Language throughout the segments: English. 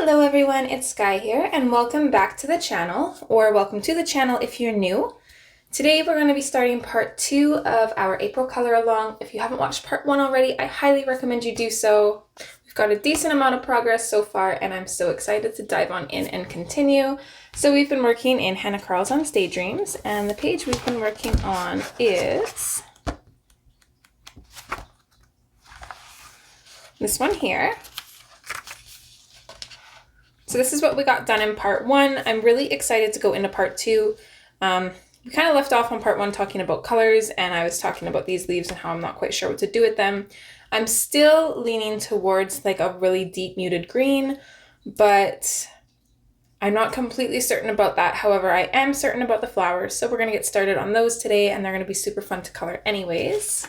Hello everyone, it's Skyee here and welcome back to the channel, or welcome to the channel if you're new. Today we're going to be starting part 2 of our April color along. If you haven't watched part 1 already, I highly recommend you do so. We've got a decent amount of progress so far and I'm so excited to dive on in and continue. So we've been working in Hanna Karlzon's Daydreams, and the page we've been working on is this one here. So this is what we got done in part 1. I'm really excited to go into part 2. We kind of left off on part 1 talking about colors, and I was talking about these leaves and how I'm not quite sure what to do with them. I'm still leaning towards like a really deep muted green, but I'm not completely certain about that. However, I am certain about the flowers, so we're going to get started on those today, and they're going to be super fun to color anyways.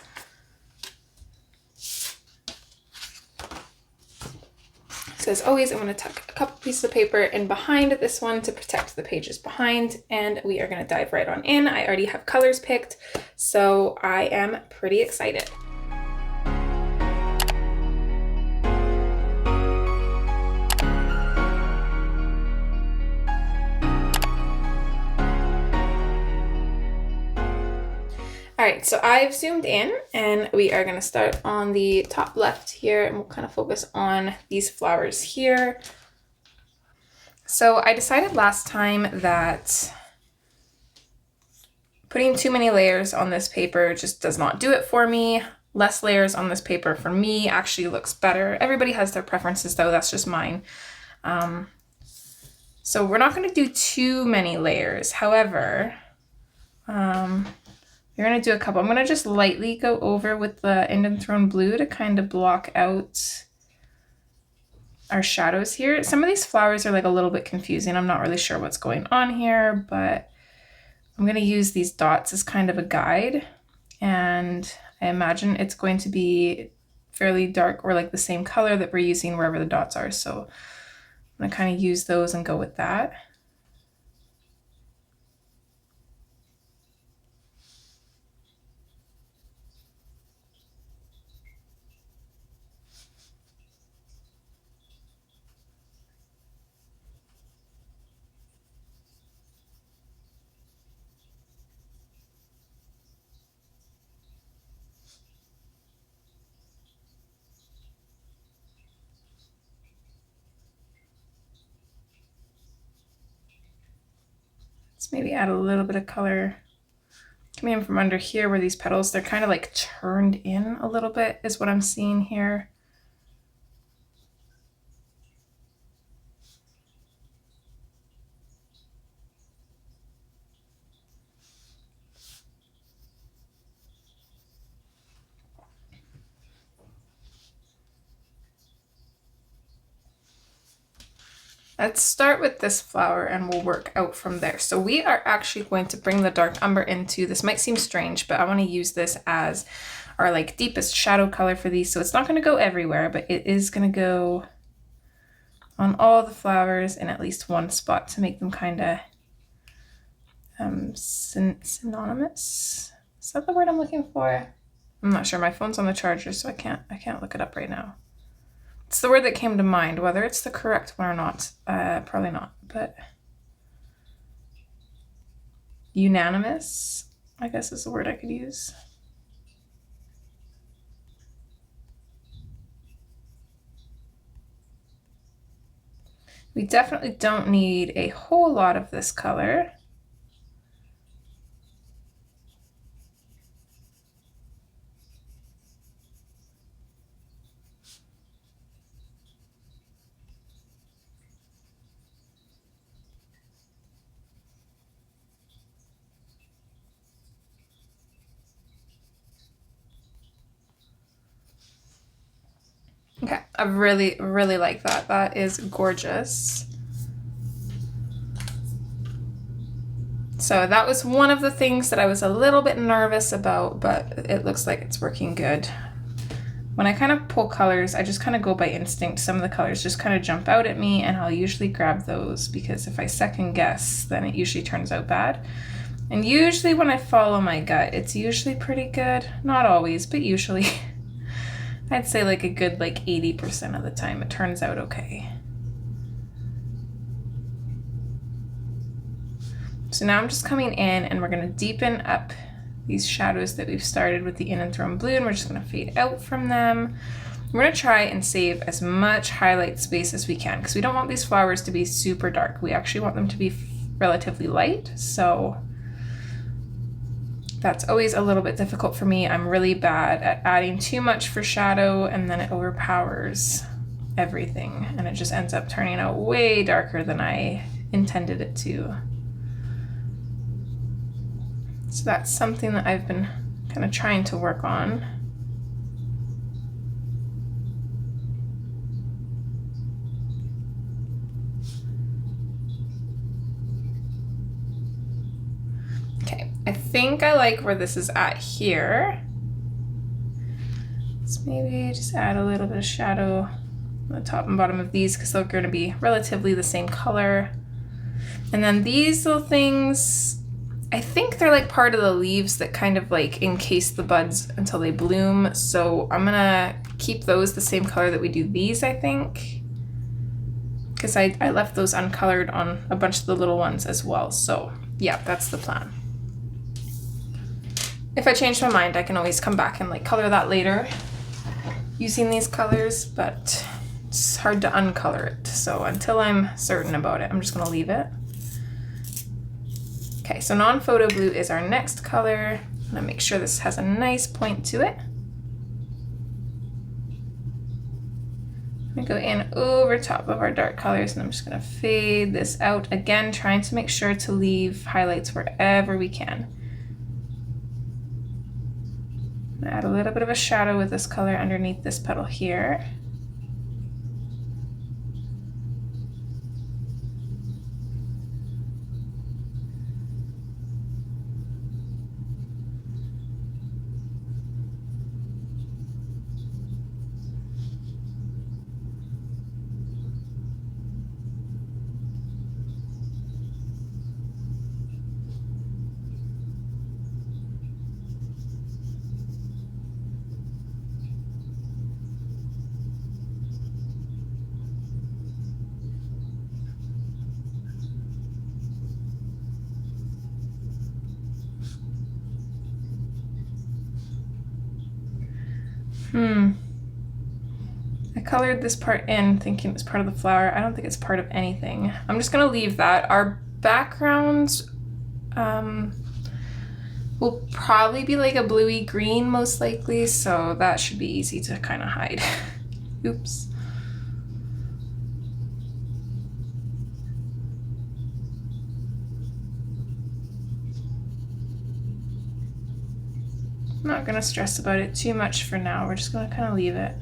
So as always, I'm going to tuck a couple pieces of paper in behind this one to protect the pages behind, and we are going to dive right on in. I already have colors picked, so I am pretty excited. All right, so I've zoomed in and we are going to start on the top left here, and we'll kind of focus on these flowers here. So I decided last time that putting too many layers on this paper just does not do it for me. Less layers on this paper for me actually looks better. Everybody has their preferences though, that's just mine. So we're not going to do too many layers. However, we're going to do a couple. I'm going to just lightly go over with the Indian Throne Blue to kind of block out our shadows here. Some of these flowers are like a little bit confusing. I'm not really sure what's going on here, but I'm going to use these dots as kind of a guide. And I imagine it's going to be fairly dark or like the same color that we're using wherever the dots are. So I'm going to kind of use those and go with that. Let's maybe add a little bit of color coming in from under here where these petals, they're kind of like turned in a little bit is what I'm seeing here. Let's start with this flower and we'll work out from there. So we are actually going to bring the dark umber into, this might seem strange, but I want to use this as our like deepest shadow color for these. So it's not going to go everywhere, but it is going to go on all the flowers in at least one spot to make them kind of synonymous. Is that the word I'm looking for? I'm not sure. My phone's on the charger, so I can't look it up right now. It's the word that came to mind. Whether it's the correct one or not, probably not, but unanimous, I guess is the word I could use. We definitely don't need a whole lot of this color. Okay, I really like that. That is gorgeous. So that was one of the things that I was a little bit nervous about, but it looks like it's working good. When I kind of pull colors, I just kind of go by instinct. Some of the colors just kind of jump out at me, and I'll usually grab those because if I second guess, then it usually turns out bad. And usually when I follow my gut, it's usually pretty good. Not always, but usually. I'd say like a good 80% of the time it turns out okay. So now I'm just coming in and we're gonna deepen up these shadows that we've started with the in and thrown blue, and we're just gonna fade out from them. We're gonna try and save as much highlight space as we can because we don't want these flowers to be super dark. We actually want them to be relatively light. So that's always a little bit difficult for me. I'm really bad at adding too much for shadow and then it overpowers everything and it just ends up turning out way darker than I intended it to. So that's something that I've been kind of trying to work on. Okay, I think I like where this is at here. Let's maybe just add a little bit of shadow on the top and bottom of these because they're going to be relatively the same color. And then these little things, I think they're like part of the leaves that kind of like encase the buds until they bloom. So I'm gonna keep those the same color that we do these, I think. Because I left those uncolored on a bunch of the little ones as well. So yeah, that's the plan. If I change my mind, I can always come back and like color that later using these colors, but it's hard to uncolor it. So until I'm certain about it, I'm just gonna leave it. Okay, so non-photo blue is our next color. I'm gonna make sure this has a nice point to it. I'm gonna go in over top of our dark colors and I'm just gonna fade this out again, trying to make sure to leave highlights wherever we can. Add a little bit of a shadow with this color underneath this petal here. I colored this part in thinking it was part of the flower. I don't think it's part of anything. I'm just gonna leave that. Our background will probably be like a bluey green most likely, so that should be easy to kind of hide. Oops. I'm not gonna stress about it too much for now. We're just gonna kind of leave it.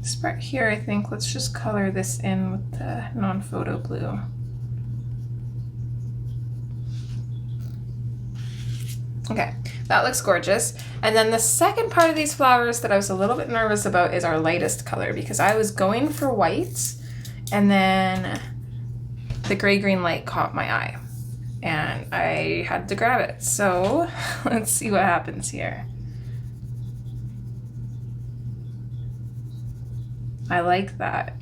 This part here, I think, let's just color this in with the non-photo blue. Okay, that looks gorgeous. And then the second part of these flowers that I was a little bit nervous about is our lightest color, because I was going for white and then the gray-green light caught my eye and I had to grab it. So let's see what happens here. I like that.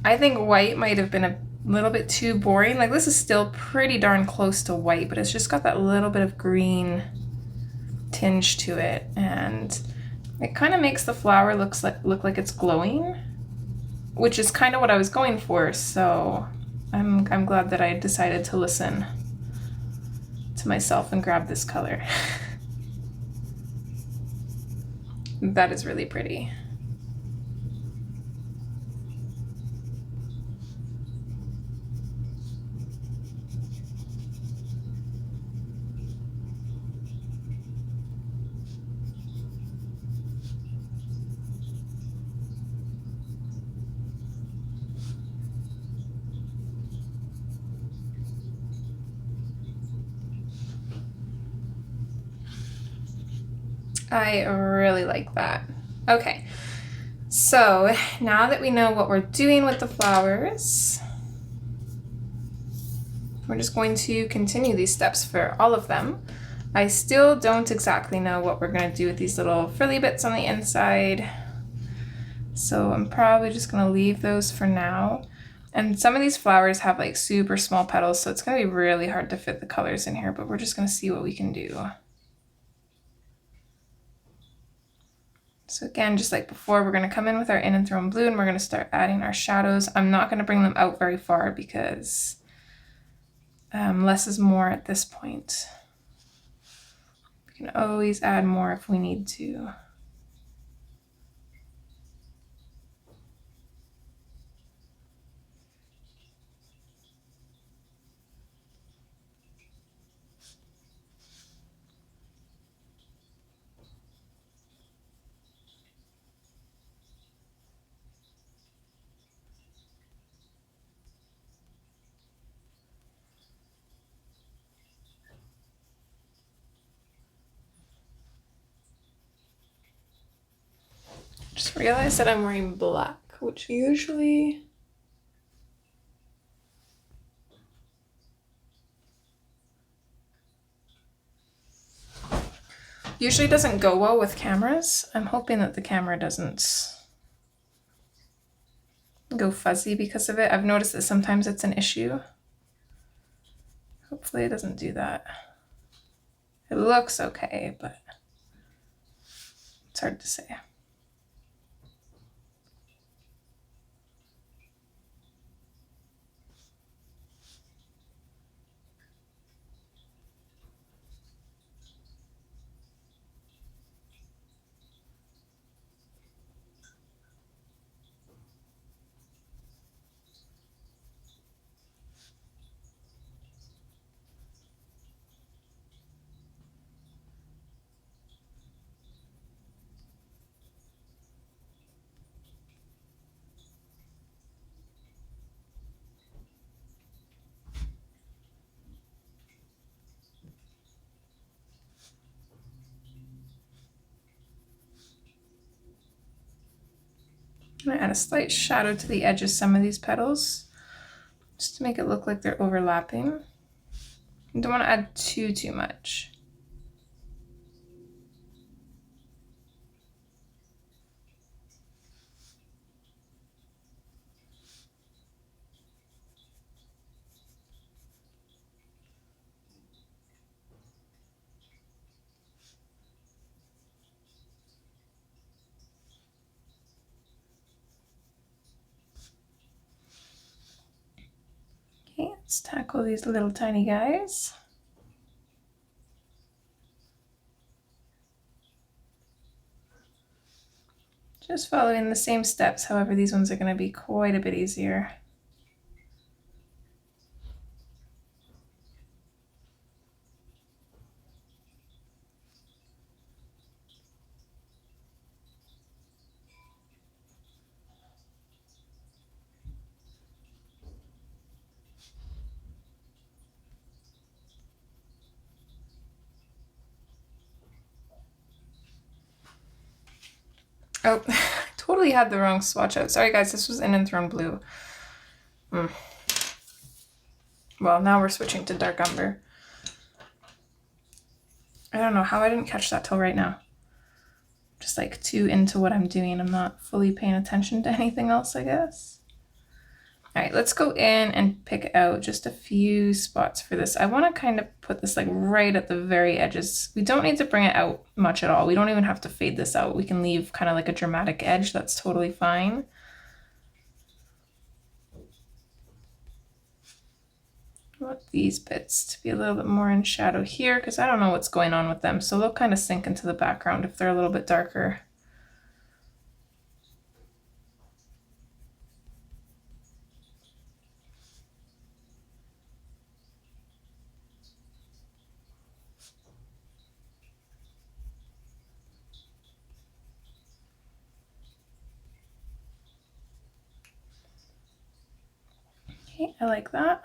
I think white might have been a little bit too boring. Like, this is still pretty darn close to white, but it's just got that little bit of green tinge to it, and it kind of makes the flower look like it's glowing, which is kind of what I was going for. So I'm glad that I decided to listen to myself and grab this color. That is really pretty. I really like that. Okay, so now that we know what we're doing with the flowers, we're just going to continue these steps for all of them. I still don't exactly know what we're going to do with these little frilly bits on the inside, so I'm probably just going to leave those for now. And some of these flowers have like super small petals, so it's going to be really hard to fit the colors in here, but we're just going to see what we can do. So again, just like before, we're going to come in with our in and thrown blue and we're going to start adding our shadows. I'm not going to bring them out very far because less is more at this point. We can always add more if we need to. Just realized that I'm wearing black, which usually doesn't go well with cameras. I'm hoping that the camera doesn't go fuzzy because of it. I've noticed that sometimes it's an issue. Hopefully it doesn't do that. It looks okay, but it's hard to say. I'm going to add a slight shadow to the edge of some of these petals, just to make it look like they're overlapping. I don't want to add too much. Okay, let's tackle these little tiny guys. Just following the same steps, however these ones are going to be quite a bit easier. Oh, I totally had the wrong swatch out. Sorry guys, this was in and thrown blue. Well, now we're switching to dark umber. I don't know how I didn't catch that till right now. Just like too into what I'm doing. I'm not fully paying attention to anything else, I guess. All right, let's go in and pick out just a few spots for this. I want to kind of put this like right at the very edges. We don't need to bring it out much at all. We don't even have to fade this out. We can leave kind of like a dramatic edge. That's totally fine. I want these bits to be a little bit more in shadow here because I don't know what's going on with them. So they'll kind of sink into the background if they're a little bit darker. Okay, I like that.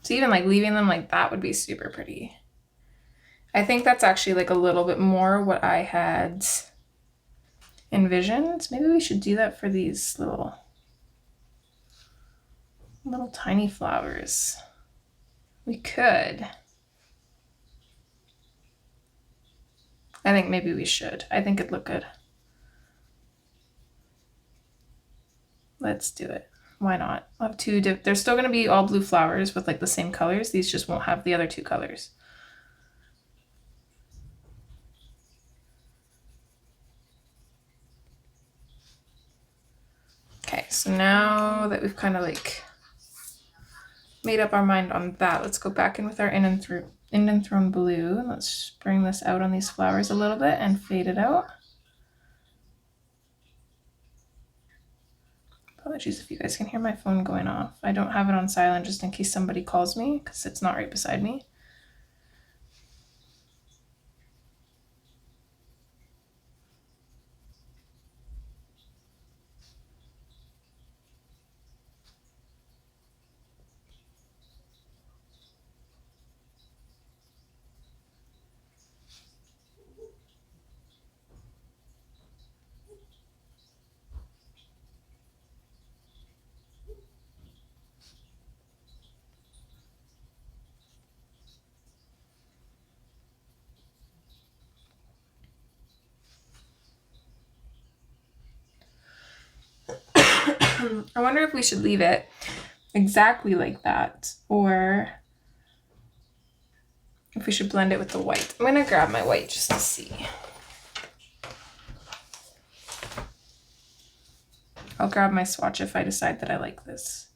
So even like leaving them like that would be super pretty. I think that's actually like a little bit more what I had envisioned. Maybe we should do that for these little tiny flowers. We could. I think maybe we should. I think it'd look good. Let's do it. Why not? I'll have two. They're still going to be all blue flowers with like the same colors. These just won't have the other two colors. Okay, so now that we've kind of like made up our mind on that, let's go back in with our Indian Throne blue, and let's bring this out on these flowers a little bit and fade it out. Apologies if you guys can hear my phone going off. I don't have it on silent just in case somebody calls me because it's not right beside me. I wonder if we should leave it exactly like that, or if we should blend it with the white. I'm gonna grab my white just to see. I'll grab my swatch if I decide that I like this.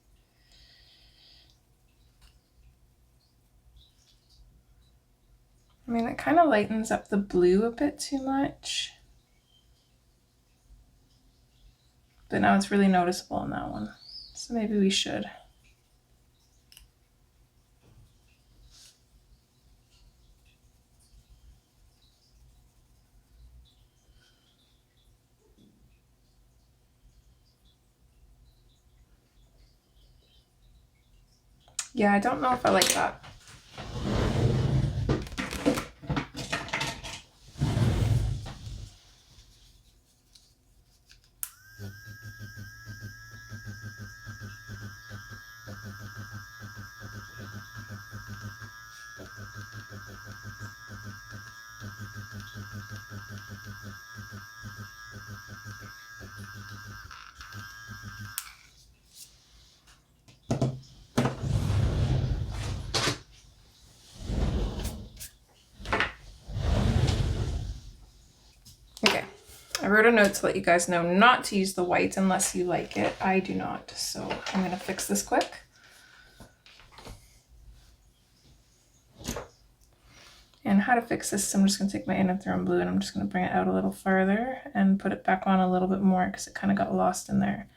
I mean, it kind of lightens up the blue a bit too much. But now it's really noticeable on that one. So maybe we should. Yeah, I don't know if I like that. Okay, I wrote a note to let you guys know not to use the white unless you like it. I do not, so I'm gonna fix this quick. And how to fix this, I'm just gonna take my Indian Throne blue and I'm just gonna bring it out a little farther and put it back on a little bit more because it kind of got lost in there.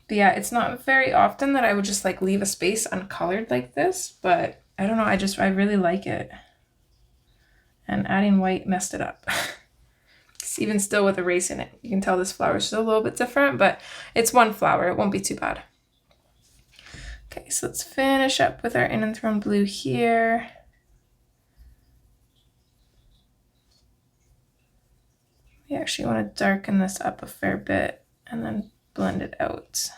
But yeah, it's not very often that I would just like leave a space uncolored like this, but I don't know, I really like it. And adding white messed it up. Even still with erase in it, you can tell this flower is still a little bit different, but it's one flower, it won't be too bad. Okay, so let's finish up with our Indian Throne blue here. We actually want to darken this up a fair bit and then blend it out.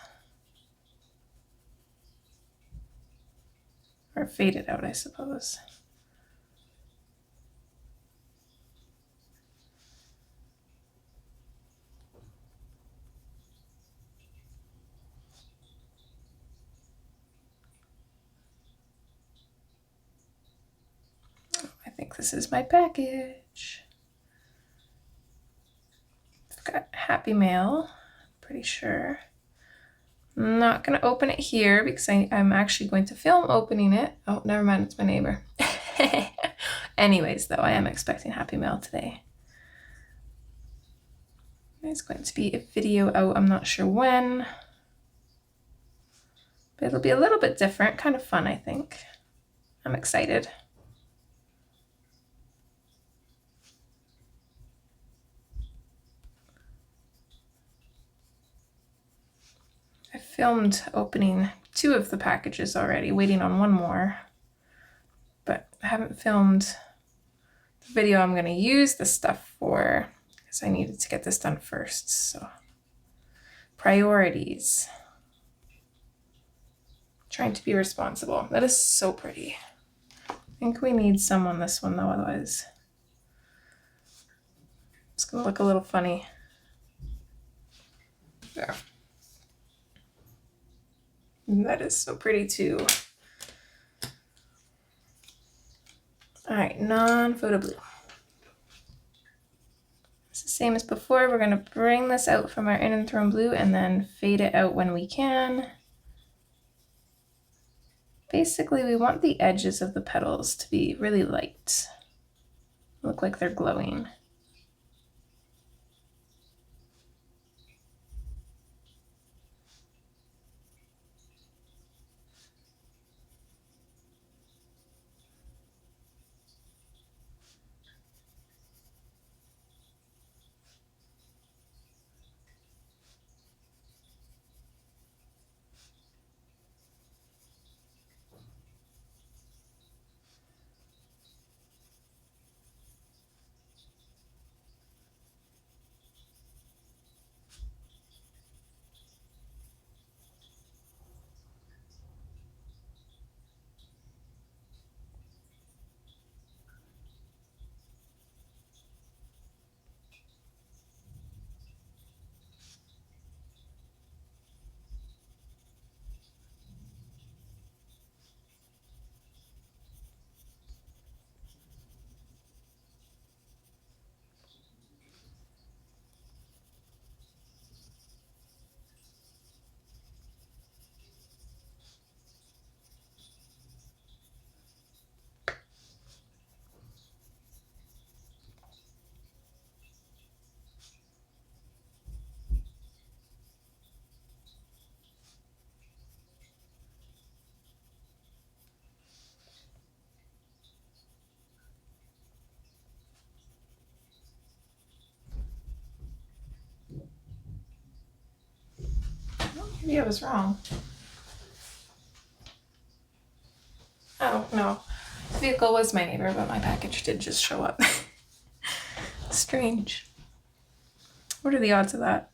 Or fade it out, I suppose. I think this is my package. I've got Happy Mail, pretty sure. I'm not going to open it here because I'm actually going to film opening it. Oh, never mind, it's my neighbor. Anyways, though, I am expecting Happy Mail today. There's going to be a video out, I'm not sure when. But it'll be a little bit different, kind of fun, I think. I'm excited. I filmed opening 2 of the packages already, waiting on one more. But I haven't filmed video I'm going to use this stuff for, because I needed to get this done first. So priorities. Trying to be responsible. That is so pretty. I think we need some on this one though, otherwise it's going to look a little funny. There. That is so pretty too. All right, non-photo blue. It's the same as before. We're going to bring this out from our in and thrown blue and then fade it out when we can. Basically, we want the edges of the petals to be really light. Look like they're glowing. Maybe I was wrong. Oh, no. The vehicle was my neighbor, but my package did just show up. Strange. What are the odds of that?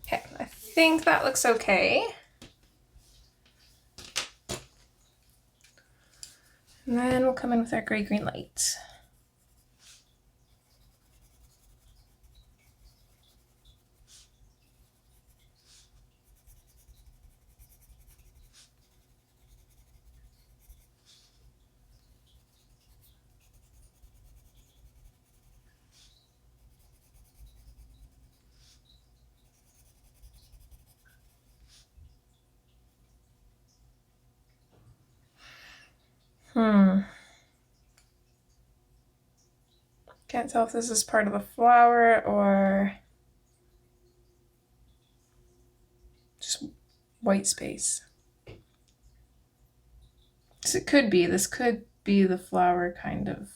Okay, I think that looks okay. And then we'll come in with our gray-green light. Can't tell if this is part of the flower or just white space. So it could be, this could be the flower kind of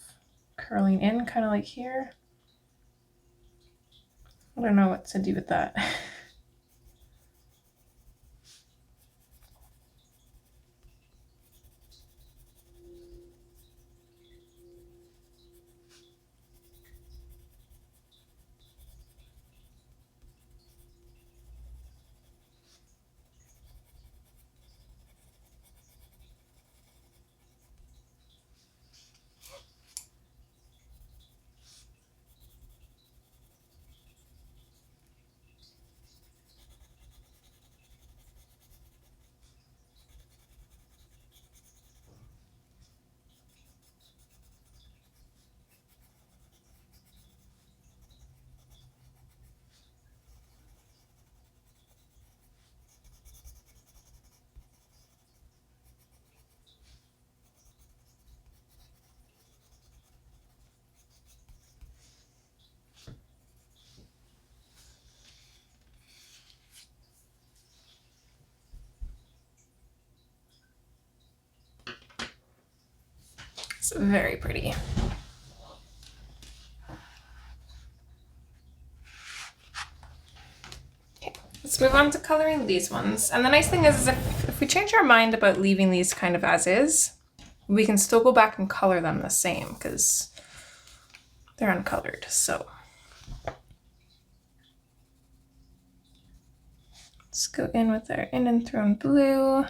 curling in, kind of like here. I don't know what to do with that. It's very pretty. Okay, let's move on to coloring these ones. And the nice thing is if we change our mind about leaving these kind of as is, we can still go back and color them the same because they're uncolored. So let's go in with our Indian Throne blue.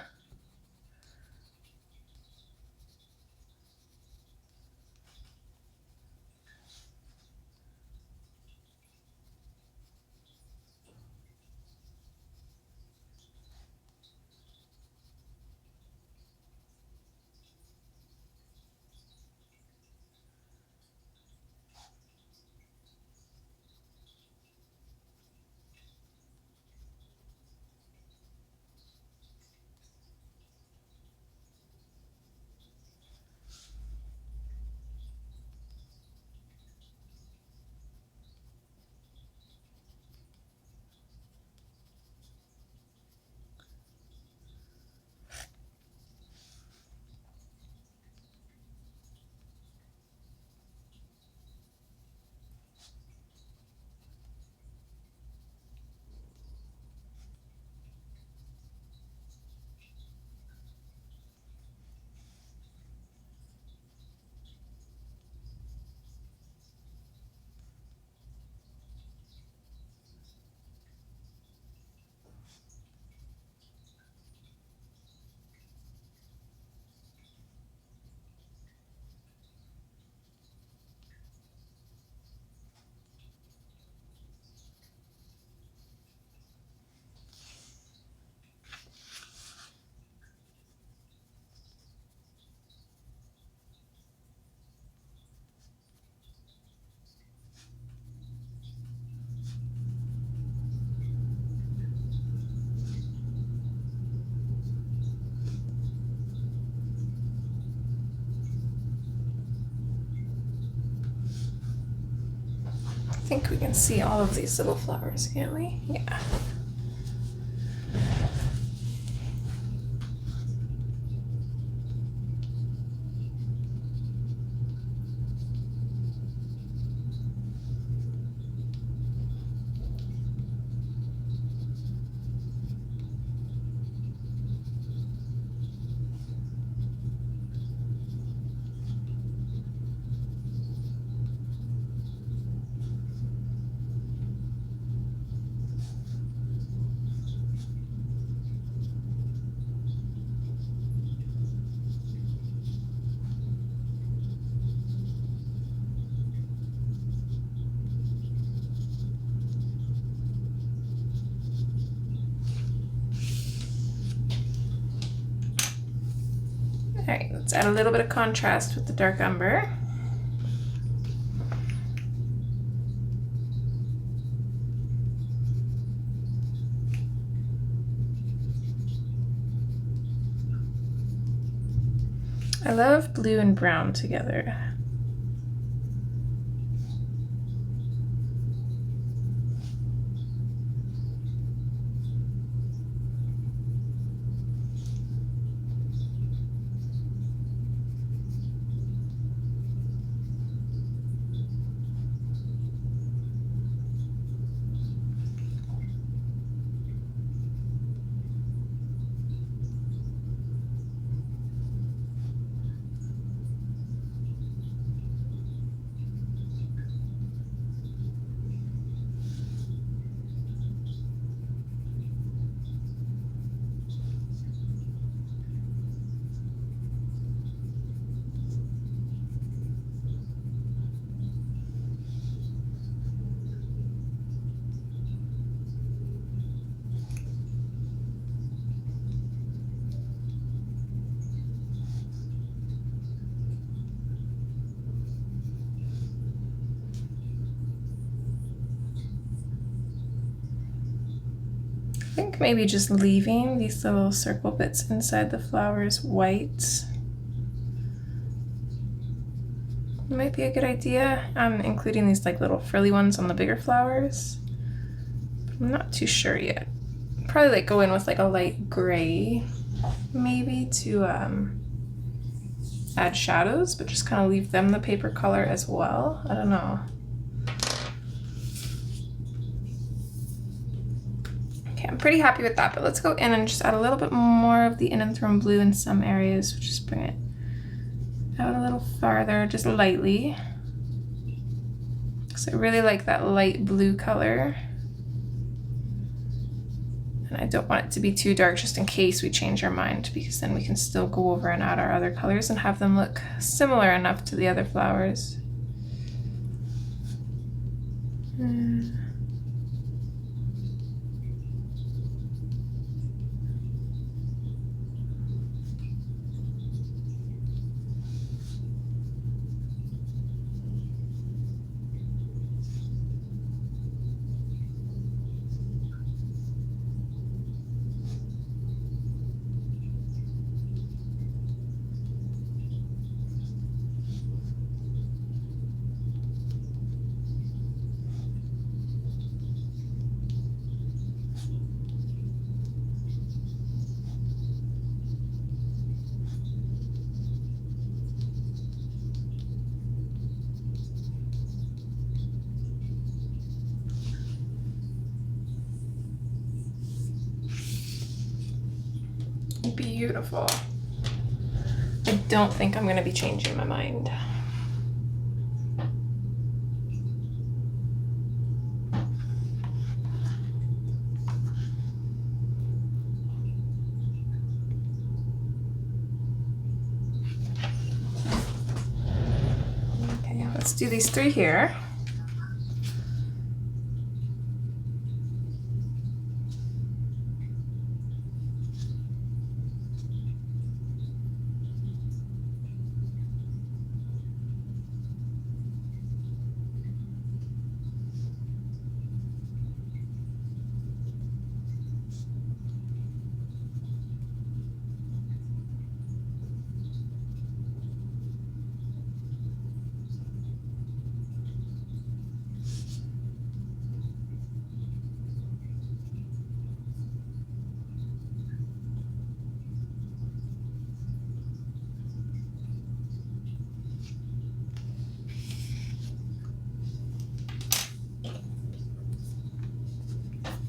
I think we can see all of these little flowers, can't we? Yeah. All right, let's add a little bit of contrast with the dark umber. I love blue and brown together. I think maybe just leaving these little circle bits inside the flowers white might be a good idea. I'm including these like little frilly ones on the bigger flowers. I'm not too sure yet. Probably like go in with like a light gray maybe to add shadows, but just kind of leave them the paper color as well. I don't know. Okay, I'm pretty happy with that, but let's go in and just add a little bit more of the in and thrown blue in some areas. Just bring it out a little farther, just lightly. So I really like that light blue color. And I don't want it to be too dark just in case we change our mind, because then we can still go over and add our other colors and have them look similar enough to the other flowers. Beautiful. I don't think I'm going to be changing my mind. Okay, let's do these three here.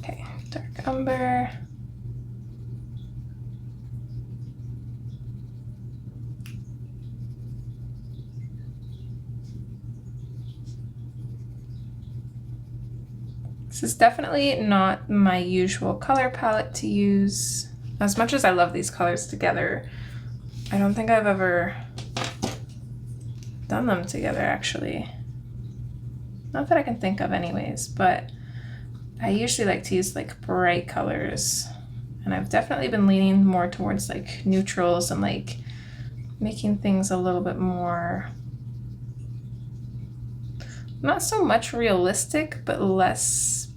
Okay, dark umber. This is definitely not my usual color palette to use. As much as I love these colors together, I don't think I've ever done them together actually. Not that I can think of anyways, but I usually like to use like bright colors. And I've definitely been leaning more towards like neutrals and like making things a little bit more, not so much realistic, but less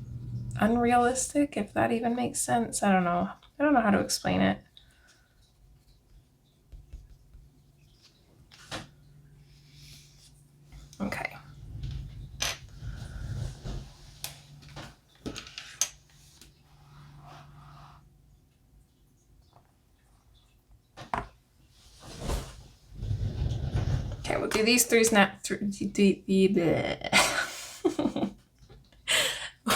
unrealistic, if that even makes sense. I don't know. I don't know how to explain it. Okay. Okay, we'll do these three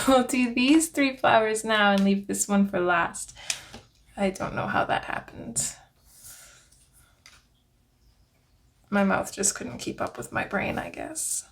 We'll do these three flowers now and leave this one for last. I don't know how that happened. My mouth just couldn't keep up with my brain, I guess.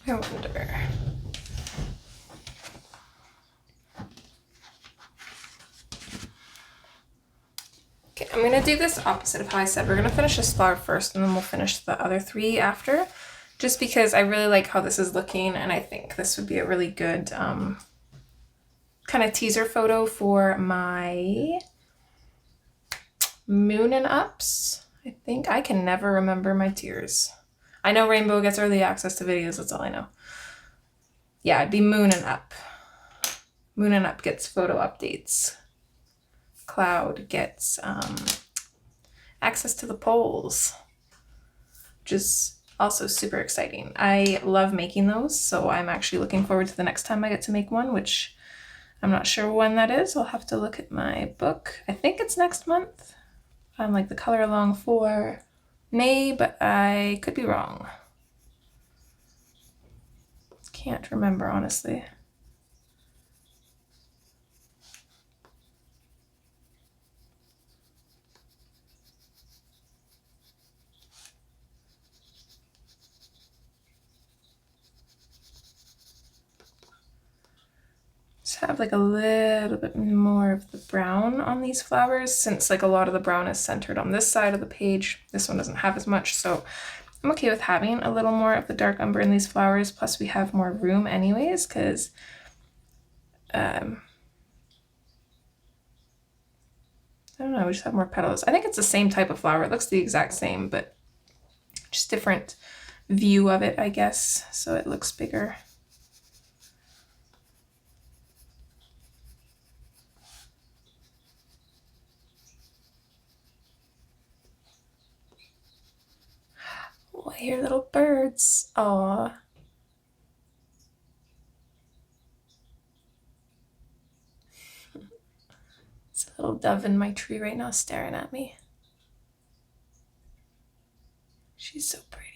I wonder. Okay, I'm gonna do this opposite of how I said. We're gonna finish this flower first and then we'll finish the other three after. Just because I really like how this is looking and I think this would be a really good kind of teaser photo for my Moon and Ups. I think I can never remember my tiers. I know Rainbow gets early access to videos, that's all I know. Yeah, it'd be Moon and Up. Moon and Up gets photo updates. Cloud gets access to the polls, which is also super exciting. I love making those, so I'm actually looking forward to the next time I get to make one, which I'm not sure when that is. I'll have to look at my book. I think it's next month. I'm like the color along for May, but I could be wrong. Can't remember, honestly. Just have like a little bit more of the brown on these flowers, since like a lot of the brown is centered on this side of the page. This one doesn't have as much, so I'm okay with having a little more of the dark umber in these flowers. Plus we have more room anyways, because I don't know, we just have more petals. I think it's the same type of flower. It looks the exact same, but just different view of it, I guess. So it looks bigger. Oh, I hear little birds. Aww. It's a little dove in my tree right now staring at me. She's so pretty.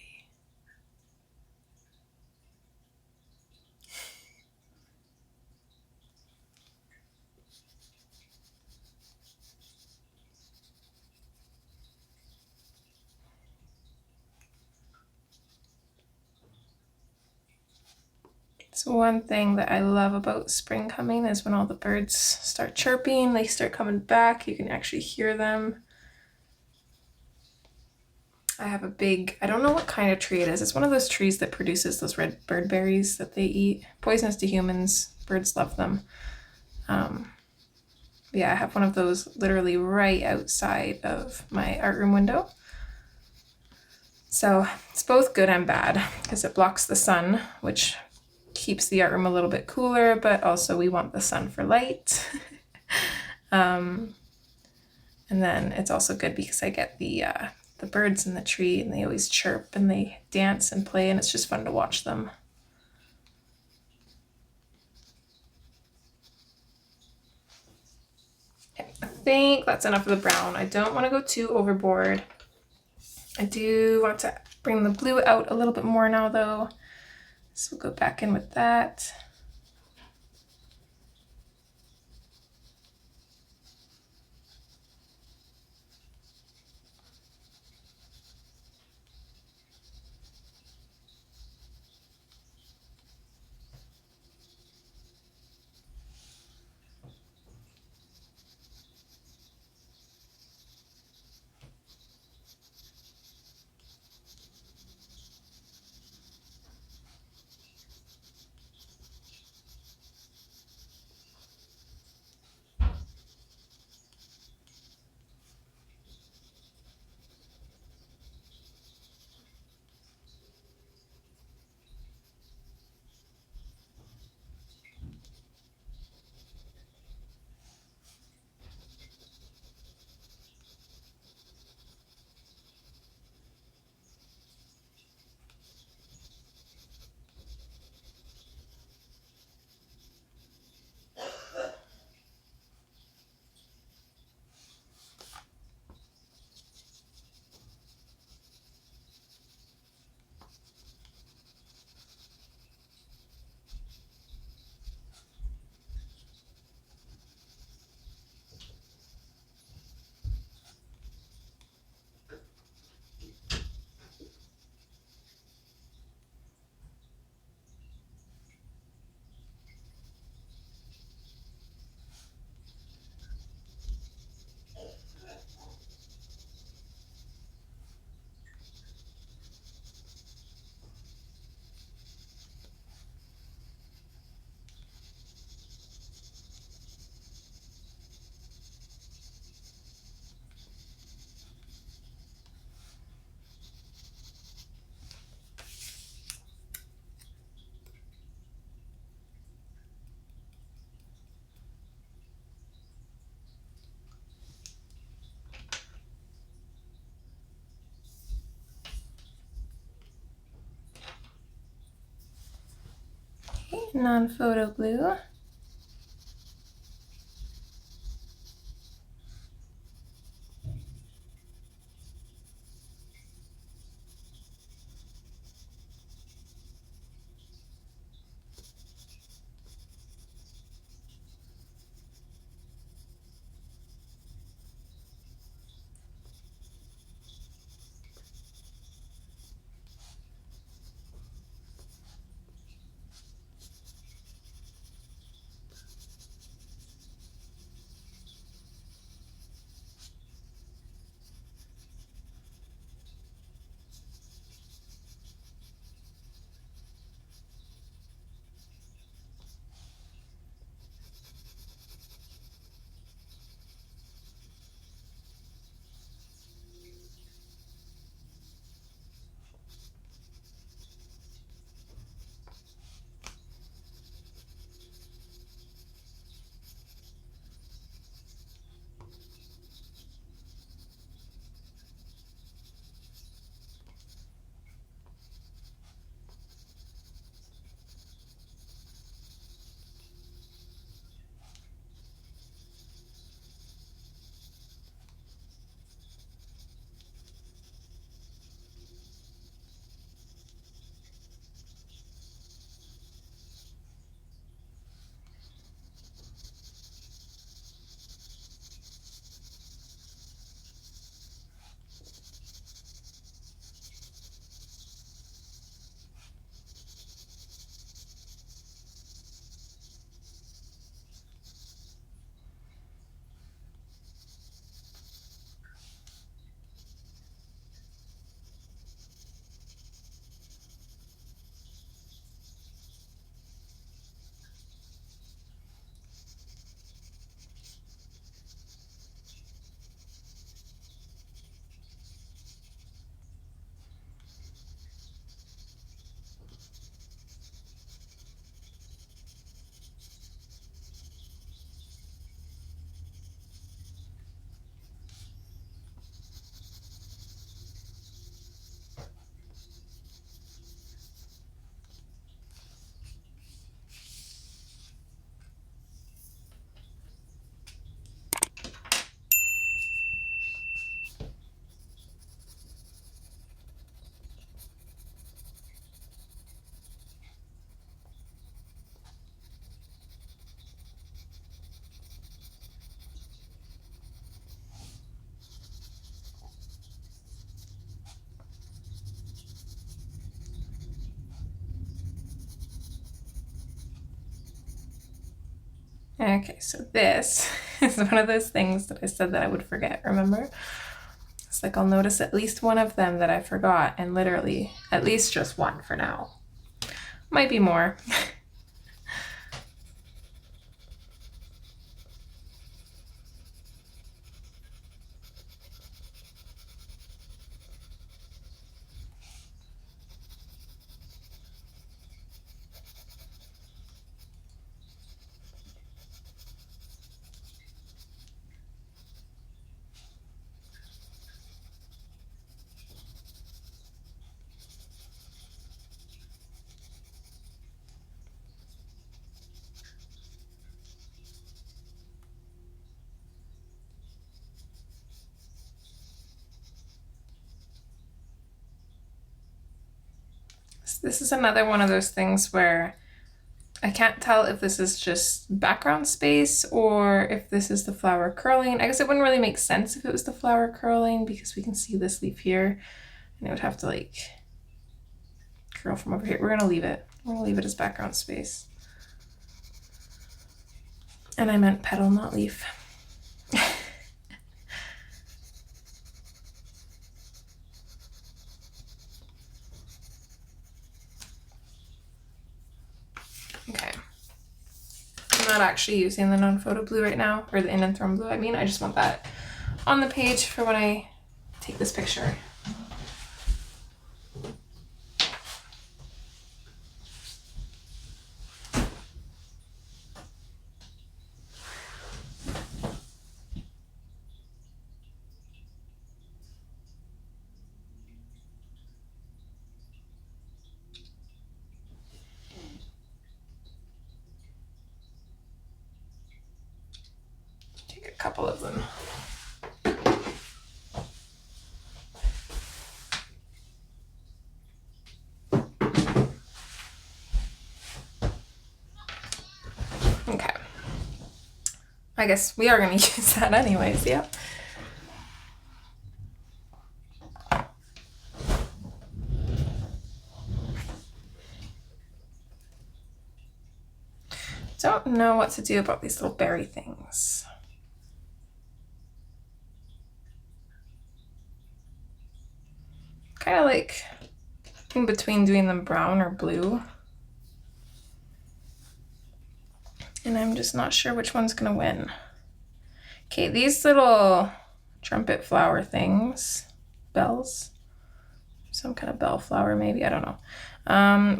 So one thing that I love about spring coming is when all the birds start chirping, they start coming back, you can actually hear them. I have a big, I don't know what kind of tree it is. It's one of those trees that produces those red bird berries that they eat. Poisonous to humans, birds love them. Yeah, I have one of those literally right outside of my art room window. So it's both good and bad because it blocks the sun, which keeps the art room a little bit cooler, but also we want the sun for light. And then it's also good because I get the birds in the tree and they always chirp and they dance and play and it's just fun to watch them. Okay, I think that's enough of the brown. I don't want to go too overboard. I do want to bring the blue out a little bit more now though. So we'll go back in with that. Okay, non-photo blue. Okay, so this is one of those things that I said that I would forget, remember? It's like I'll notice at least one of them that I forgot, and literally at least just one for now. Might be more. This is another one of those things where I can't tell if this is just background space or if this is the flower curling. I guess it wouldn't really make sense if it was the flower curling because we can see this leaf here and it would have to like curl from over here. We're gonna leave it. We're gonna leave it as background space. And I meant petal, not leaf. Okay. I'm not actually using the non-photo blue right now, or the in-and-thrown blue, I mean. I just want that on the page for when I take this picture. couple of them. Okay. I guess we are going to use that anyways, yeah. Don't know what to do about these little berry things. Kind of like in between doing them brown or blue. And I'm just not sure which one's gonna win. Okay, these little trumpet flower things, bells, some kind of bell flower maybe, I don't know.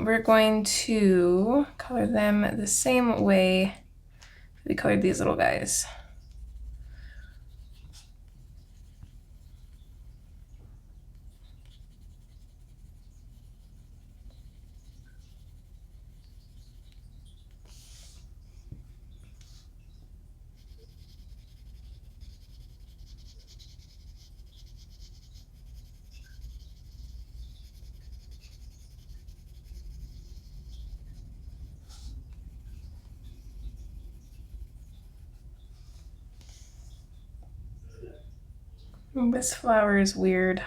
We're going to color them the same way we colored these little guys. This flower is weird.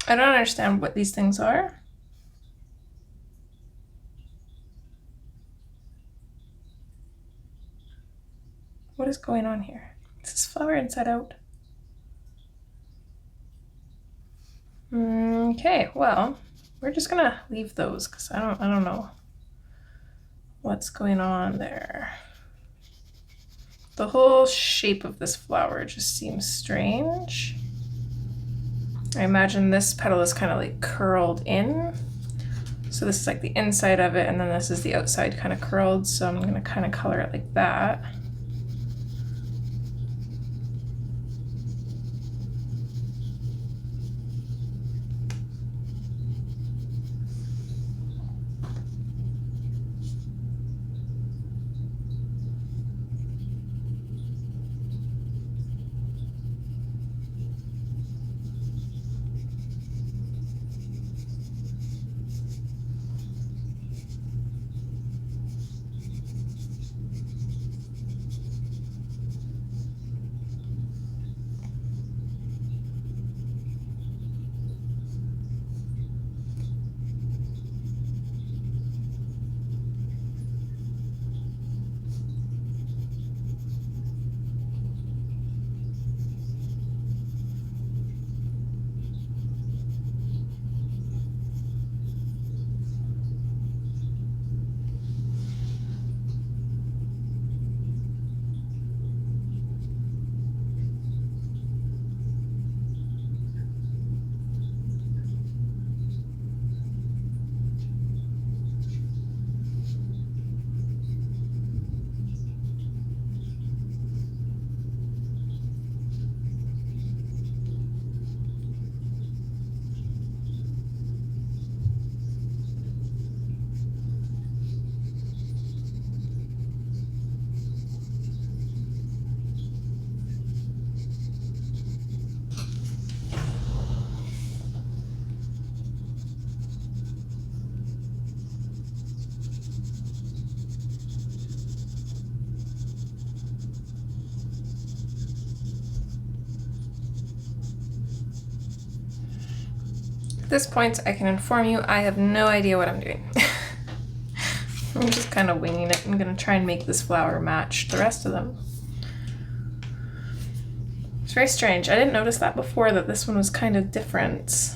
I don't understand what these things are. What is going on here? Is this flower inside out? Okay, well, we're just gonna leave those because I don't know what's going on there. The whole shape of this flower just seems strange. I imagine this petal is kind of like curled in. So this is like the inside of it, and then this is the outside kind of curled. So I'm gonna kind of color it like that. At this point, I can inform you I have no idea what I'm doing. I'm just kind of winging it. I'm gonna try and make this flower match the rest of them. It's very strange. I didn't notice that before, that this one was kind of different.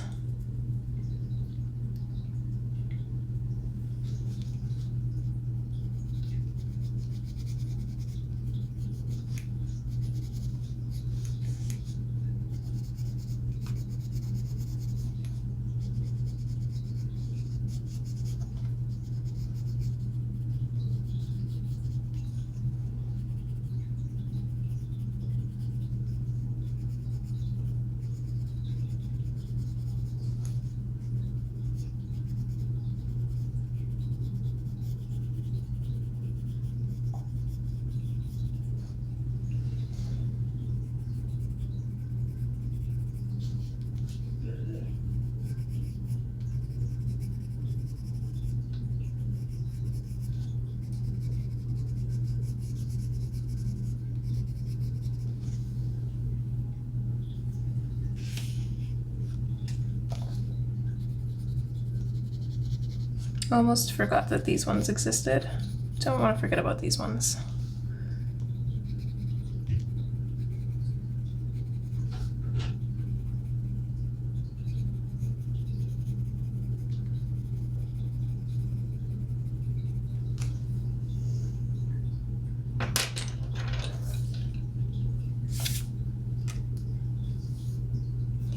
Almost forgot that these ones existed. Don't want to forget about these ones.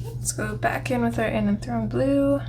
Let's go back in with our in and thrown blue.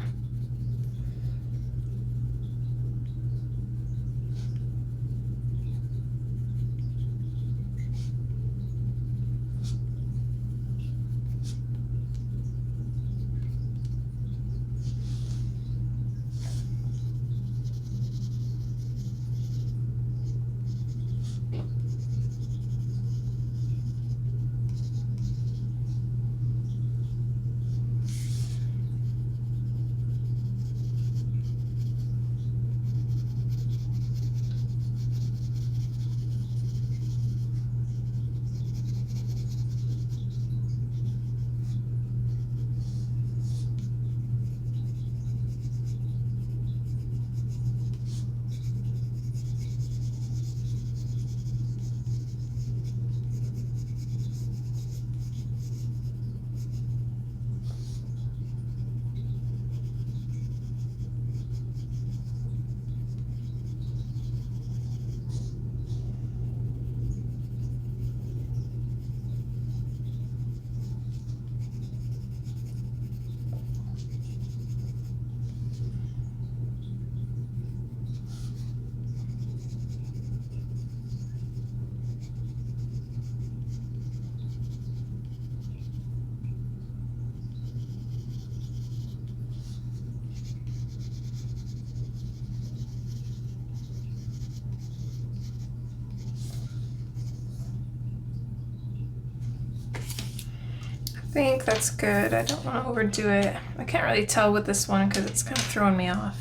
I think that's good. I don't want to overdo it. I can't really tell with this one because it's kind of throwing me off.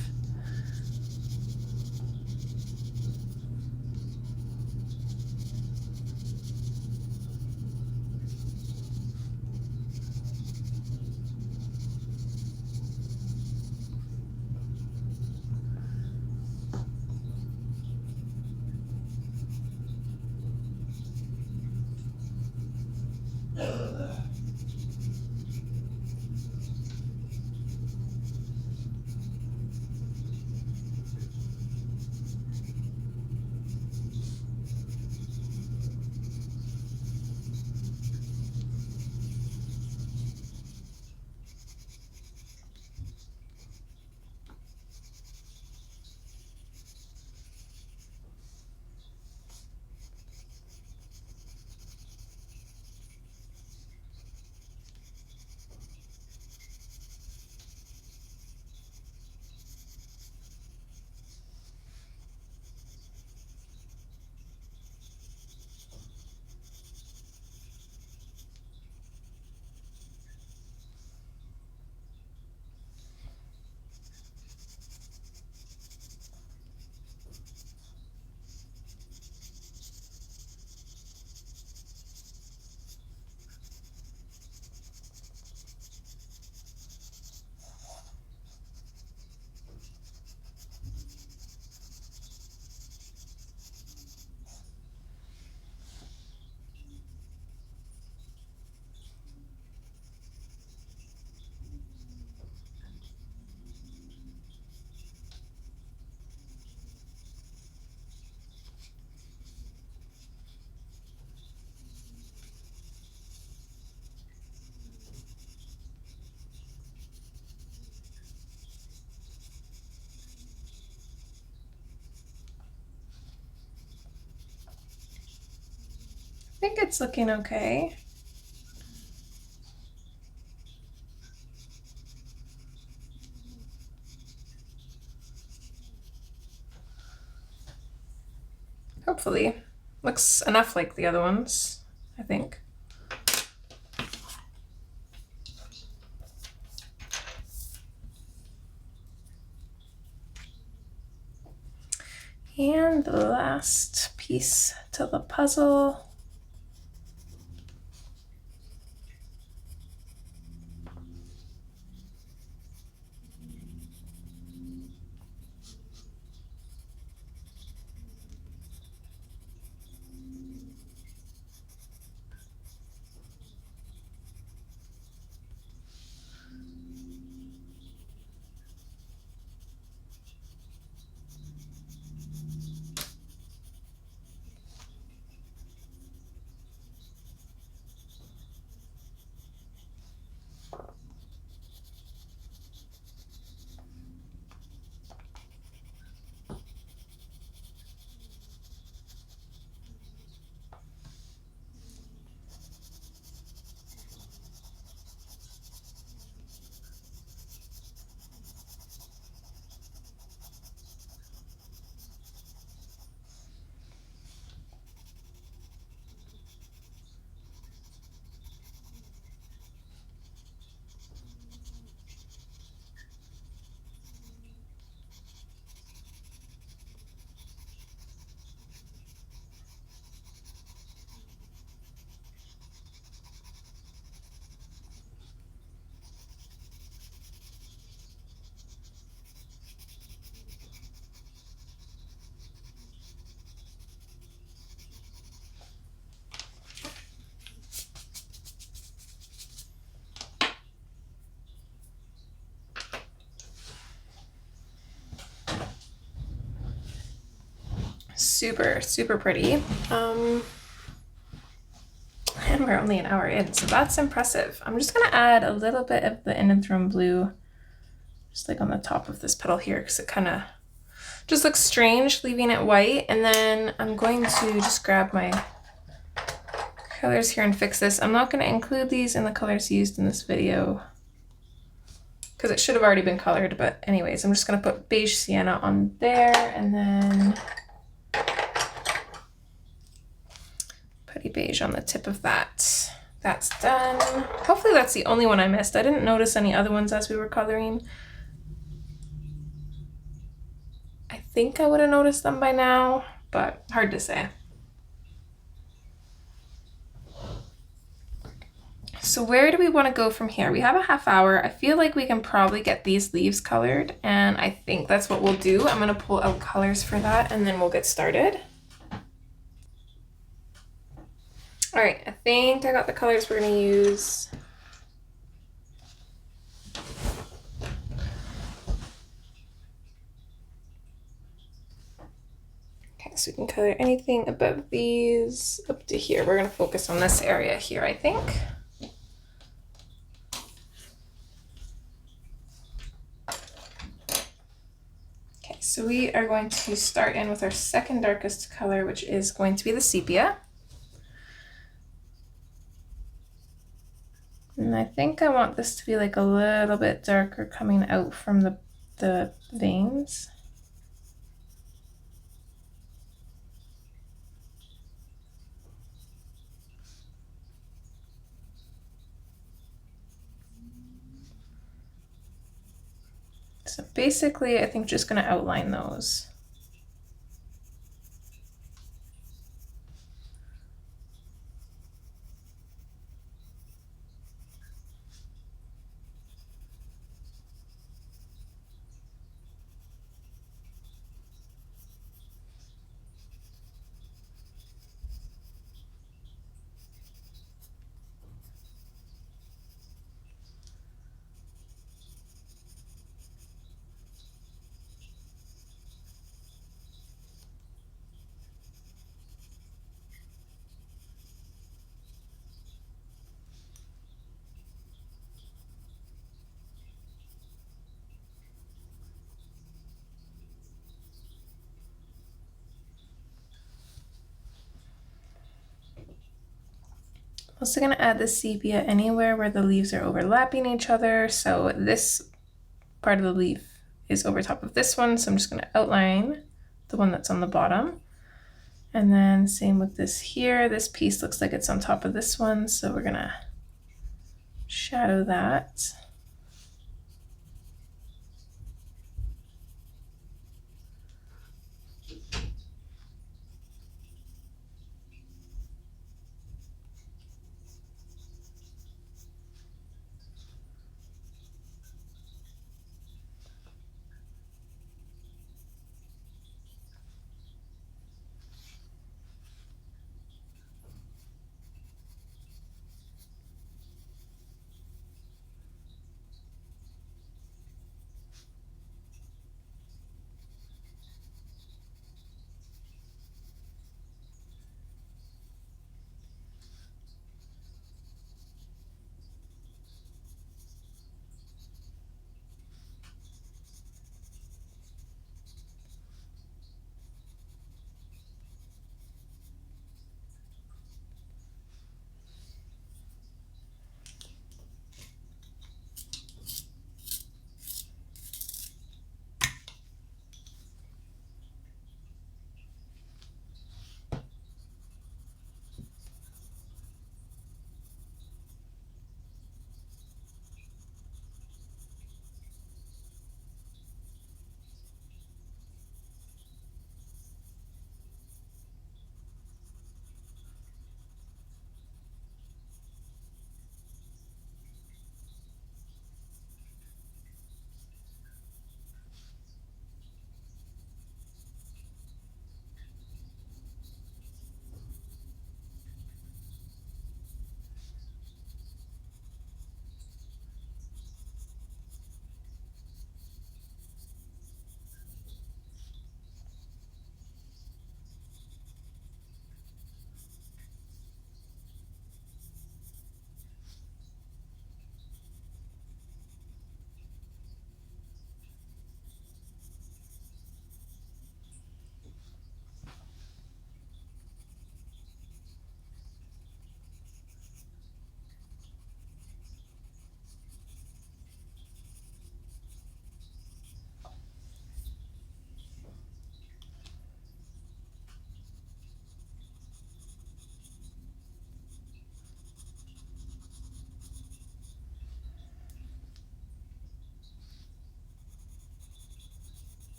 I think it's looking okay. Hopefully. Looks enough like the other ones, I think. And the last piece to the puzzle. Super, super pretty. And we're only an hour in, so that's impressive. I'm just gonna add a little bit of the Indanthrone blue, just like on the top of this petal here, because it kind of just looks strange leaving it white. And then I'm going to just grab my colors here and fix this. I'm not going to include these in the colors used in this video because it should have already been colored, but anyways, I'm just going to put beige sienna on there, and then putty beige on the tip of that. That's done. Hopefully that's the only one I missed. I didn't notice any other ones as we were coloring. I think I would have noticed them by now, but hard to say. So where do we want to go from here? We have a half hour. I feel like we can probably get these leaves colored, and I think that's what we'll do. I'm going to pull out colors for that, and then we'll get started. All right, I think I got the colors we're going to use. Okay, so we can color anything above these up to here. We're going to focus on this area here, I think. So we are going to start in with our second darkest color, which is going to be the sepia. And I think I want this to be like a little bit darker coming out from the veins. So basically, I think just going to outline those. I'm also going to add the sepia anywhere where the leaves are overlapping each other. So this part of the leaf is over top of this one, so I'm just going to outline the one that's on the bottom. And then same with this here. This piece looks like it's on top of this one, so we're going to shadow that.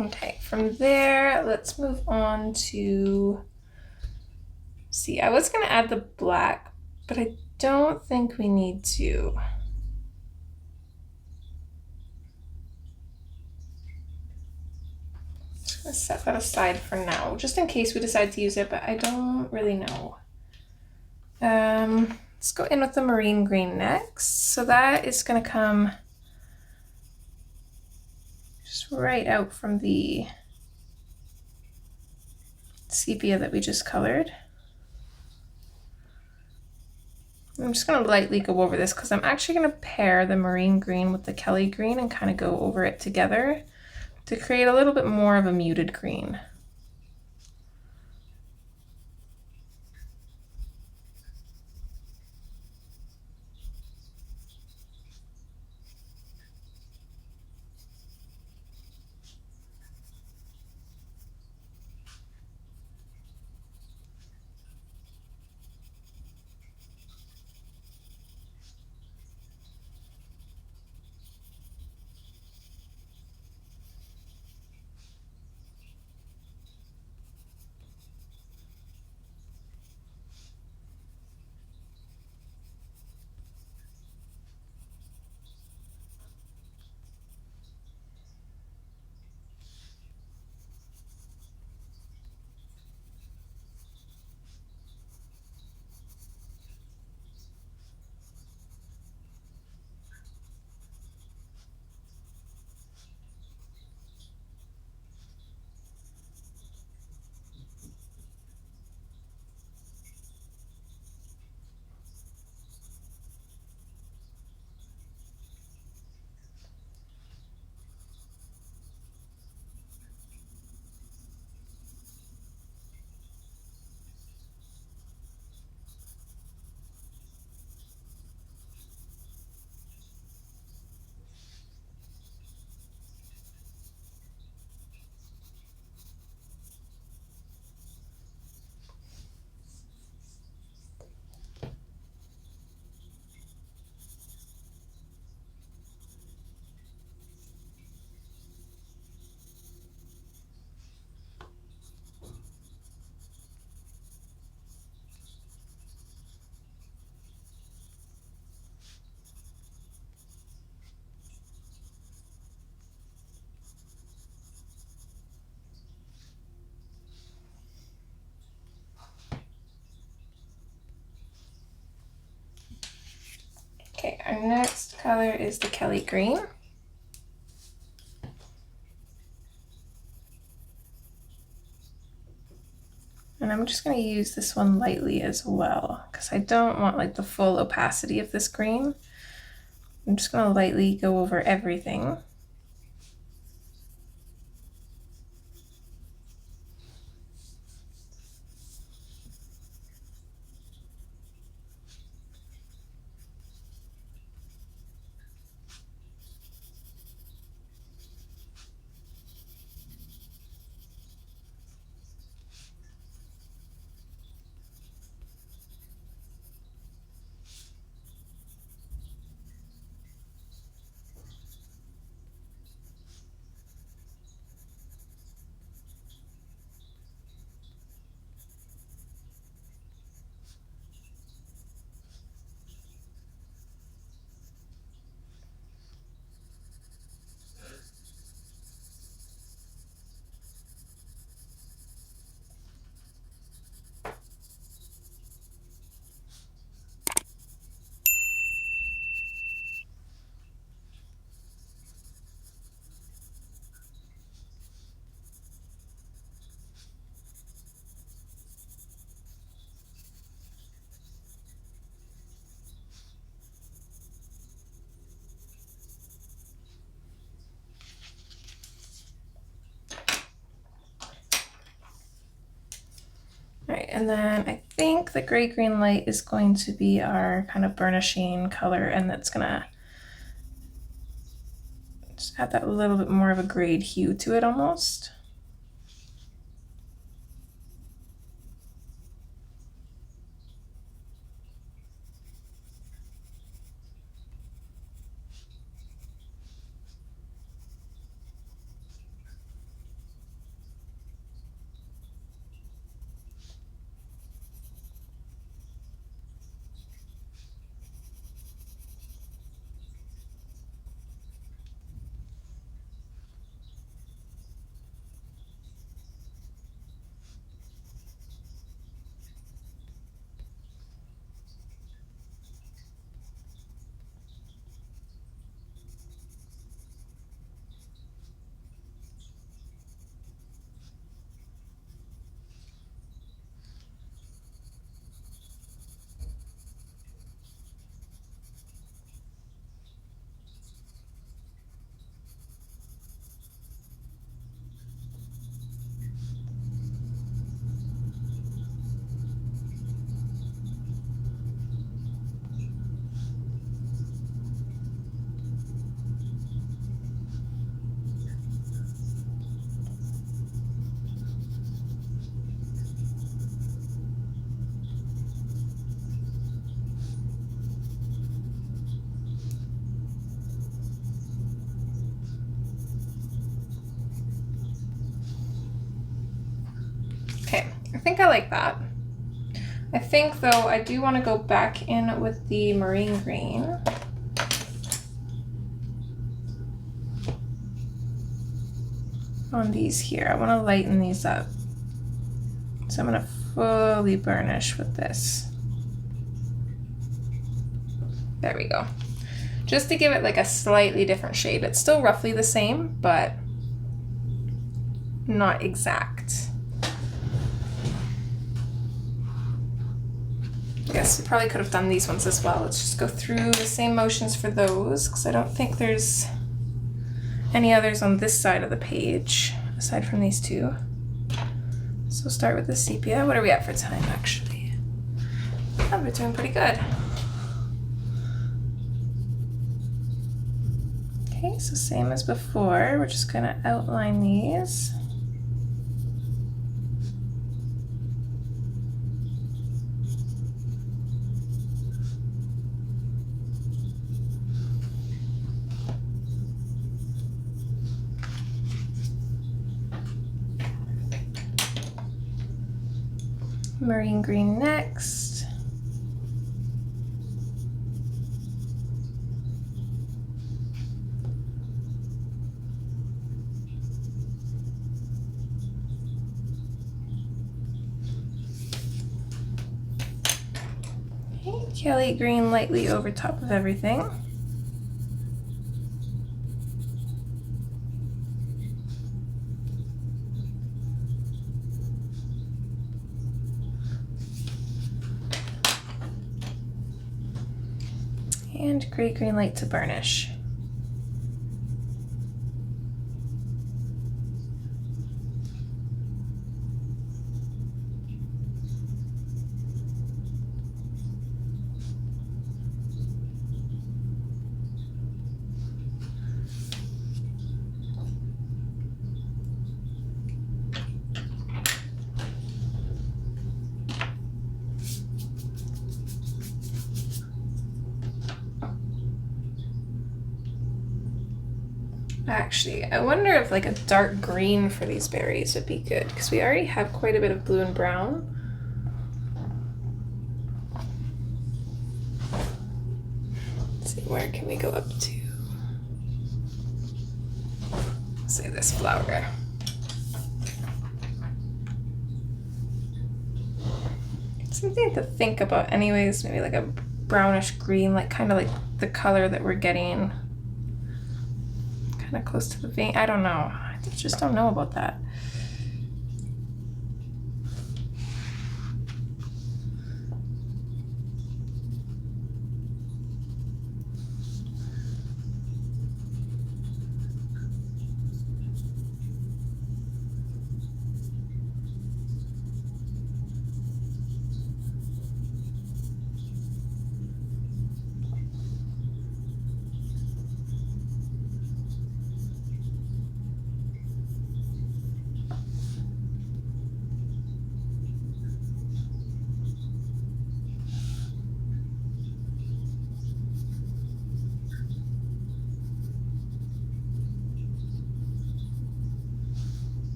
Okay, from there, let's move on to, see, I was gonna add the black, but I don't think we need to. Just gonna set that aside for now, just in case we decide to use it, but I don't really know. Let's go in with the marine green next. So that is gonna come just right out from the sepia that we just colored. I'm just gonna lightly go over this because I'm actually gonna pair the marine green with the Kelly green and kind of go over it together to create a little bit more of a muted green. Okay, our next color is the Kelly green. And I'm just going to use this one lightly as well because I don't want like the full opacity of this green. I'm just going to lightly go over everything. All right, and then I think the gray-green light is going to be our kind of burnishing color, and that's gonna just add that little bit more of a grayed hue to it almost. Okay, I think I like that. I think though I do want to go back in with the marine green. On these here. I want to lighten these up. So I'm going to fully burnish with this. There we go. Just to give it like a slightly different shade. It's still roughly the same, but not exact. I guess we probably could have done these ones as well. Let's just go through the same motions for those, because I don't think there's any others on this side of the page, aside from these two. So we'll start with the sepia. What are we at for time, actually? Oh, we're doing pretty good. Okay, so same as before. We're just gonna outline these. Marine green next. Okay, Kelly green lightly over top of everything. And gray green light to burnish. Actually, I wonder if like a dark green for these berries would be good, because we already have quite a bit of blue and brown. Let's see, where can we go up to? Say this flower. Something to think about anyways, maybe like a brownish green, like kind of like the color that we're getting. Kind of close to the vein. I don't know. I just don't know about that.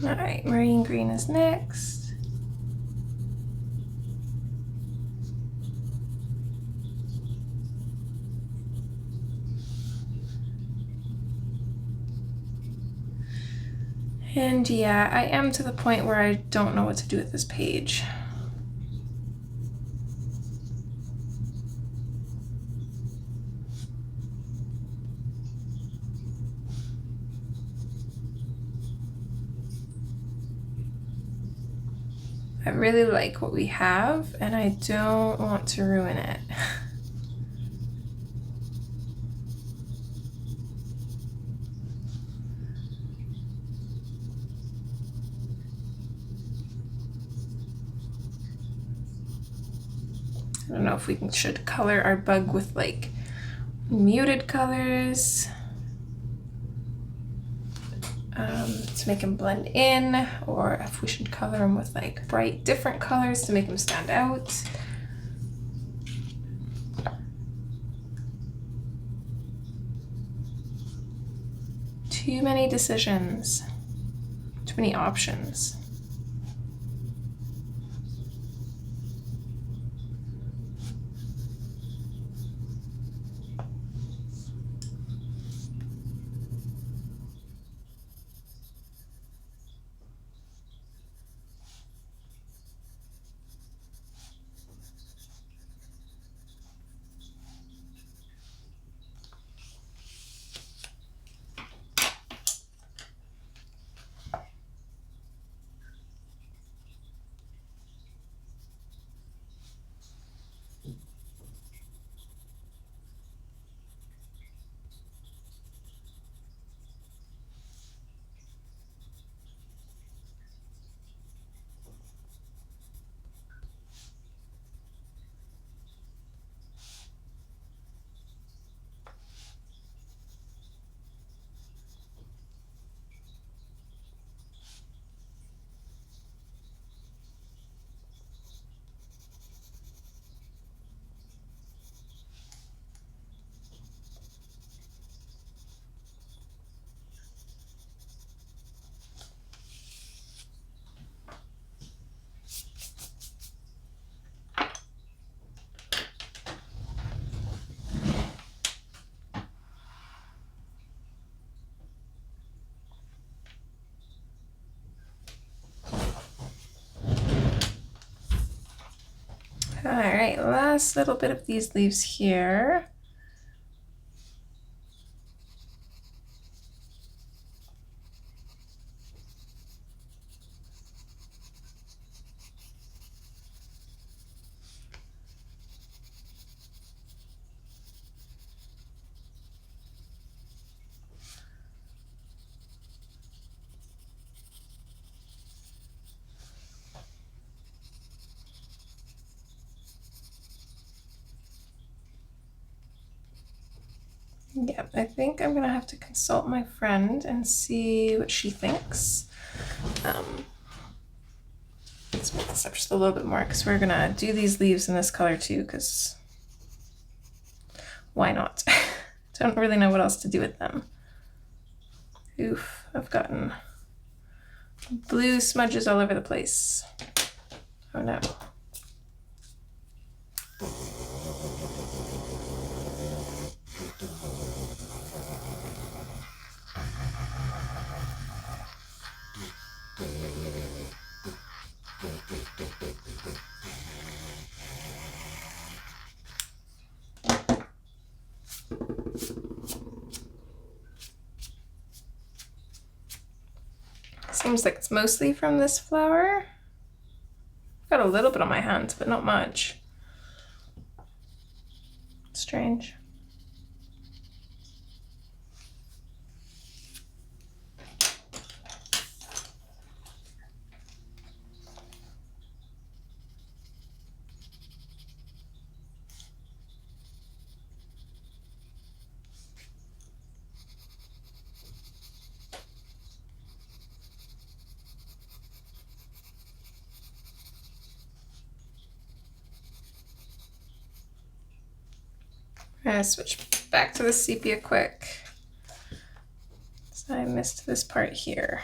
All right, marine green is next. And yeah, I am to the point where I don't know what to do with this page. I really like what we have, and I don't want to ruin it. I don't know if we should color our bug with like muted colors to make him blend in, or if we should color him with like bright different colors to make him stand out. Too many decisions, too many options. All right, last little bit of these leaves here. Yep, I think I'm gonna have to consult my friend and see what she thinks. Let's make this up just a little bit more because we're gonna do these leaves in this color too, because why not? Don't really know what else to do with them. Oof, I've gotten blue smudges all over the place. Oh no. Seems like it's mostly from this flower. I've got a little bit on my hands, but not much. Strange. I'm gonna switch back to the sepia quick. So I missed this part here.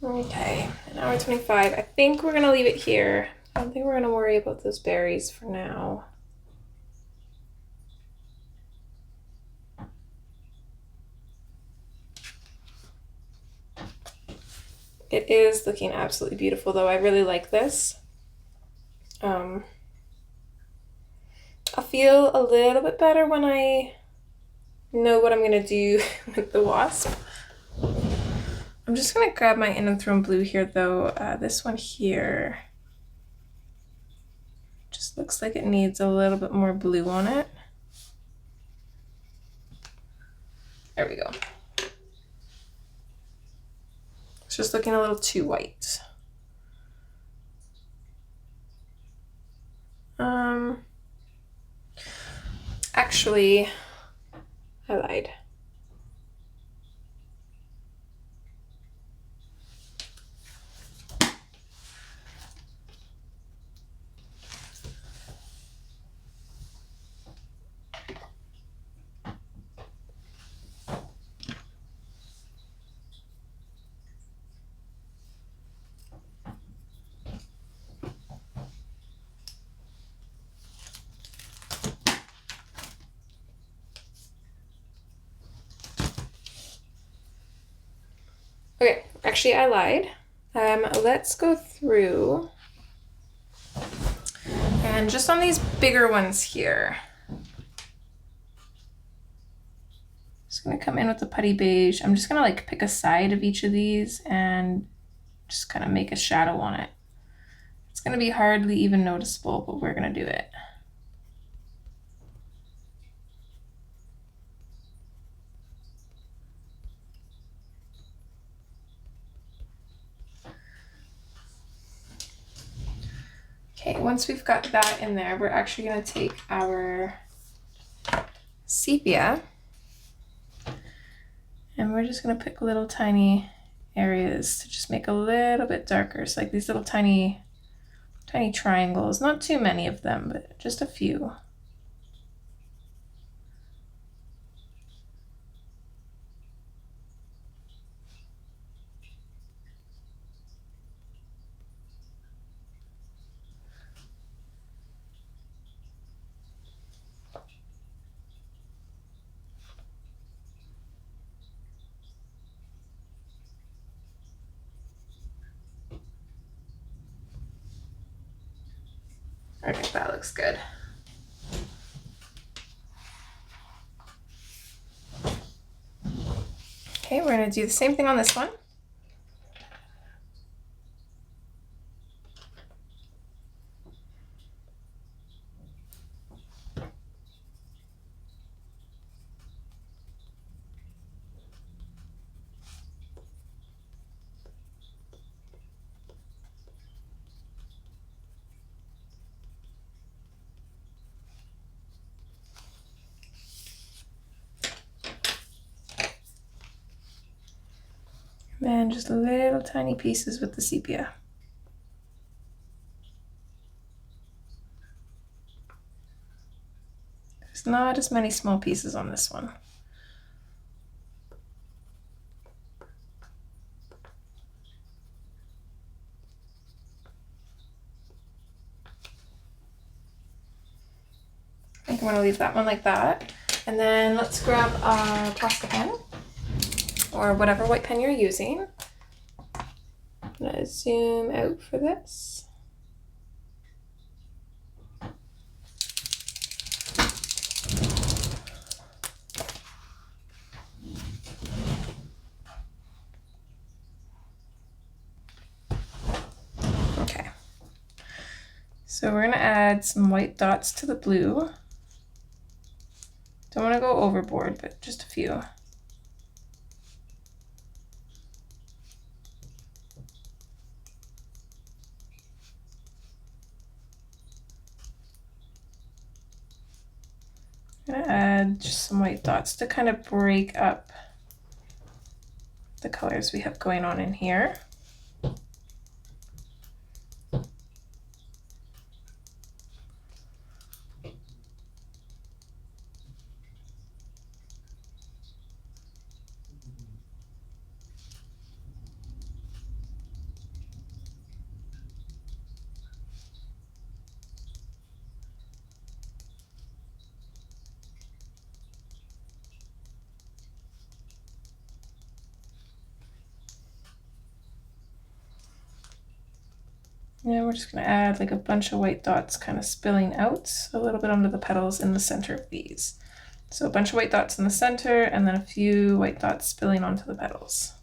Okay, an hour 25. I think we're gonna leave it here. I don't think we're gonna worry about those berries for now. It is looking absolutely beautiful though. I really like this. I'll feel a little bit better when I know what I'm gonna do with the wasp. I'm just gonna grab my In and Throne blue here though. This one here just looks like it needs a little bit more blue on it. There we go. It's just looking a little too white. Actually, I lied. Okay, actually I lied. Let's go through and just on these bigger ones here. Just gonna come in with the putty beige. I'm just gonna like pick a side of each of these and just kind of make a shadow on it. It's gonna be hardly even noticeable, but we're gonna do it. Okay, once we've got that in there, we're actually gonna take our sepia and we're just gonna pick little tiny areas to just make a little bit darker. So like these little tiny triangles, not too many of them, but just a few. Okay, that looks good. Okay, we're gonna do the same thing on this one. And just little tiny pieces with the sepia. There's not as many small pieces on this one. I think I'm gonna leave that one like that. And then let's grab a Posca pen or whatever white pen you're using. I'm gonna zoom out for this. Okay. So we're gonna add some white dots to the blue. Don't want to go overboard, but just a few. I'm gonna add just some white dots to kind of break up the colors we have going on in here. And we're just going to add like a bunch of white dots kind of spilling out a little bit onto the petals in the center of these. So a bunch of white dots in the center and then a few white dots spilling onto the petals.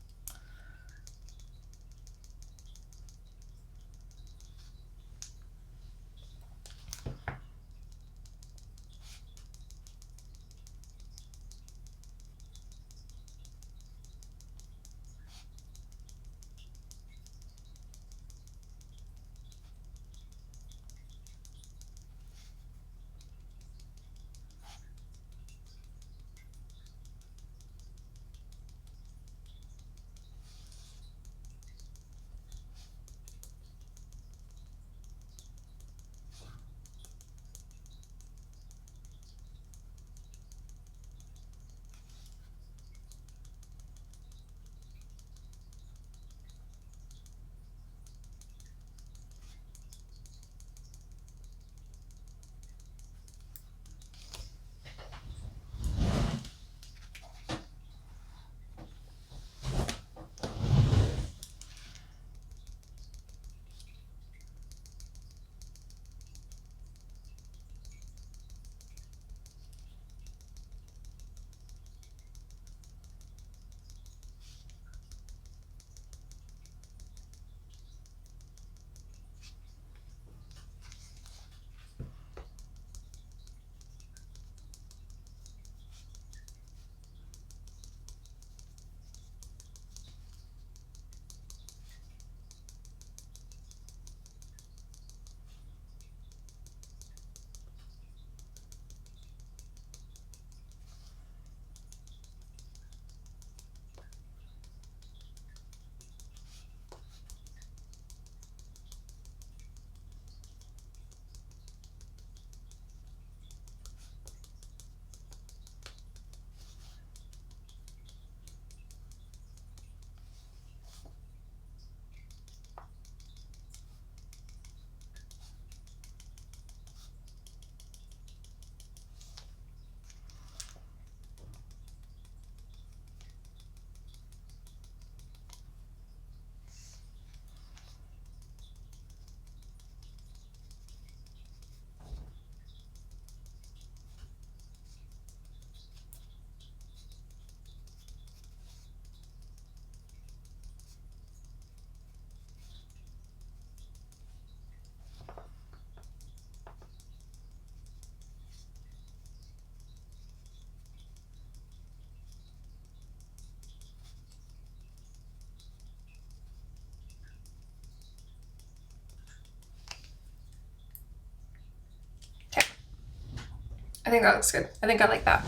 I think that looks good. I think I like that.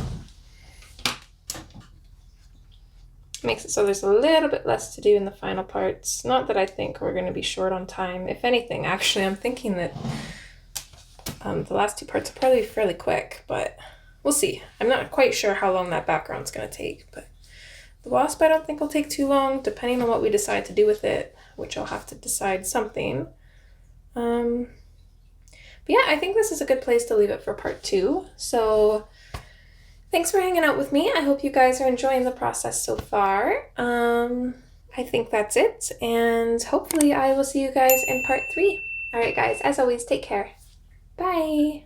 Makes it so there's a little bit less to do in the final parts. Not that I think we're going to be short on time. If anything, actually, I'm thinking that the last two parts will probably be fairly quick, but we'll see. I'm not quite sure how long that background's going to take, but the wasp I don't think will take too long, depending on what we decide to do with it, which I'll have to decide something. But yeah, I think this is a good place to leave it for part 2. So thanks for hanging out with me. I hope you guys are enjoying the process so far. I think that's it, and hopefully I will see you guys in part 3. All right, guys, as always, take care. Bye.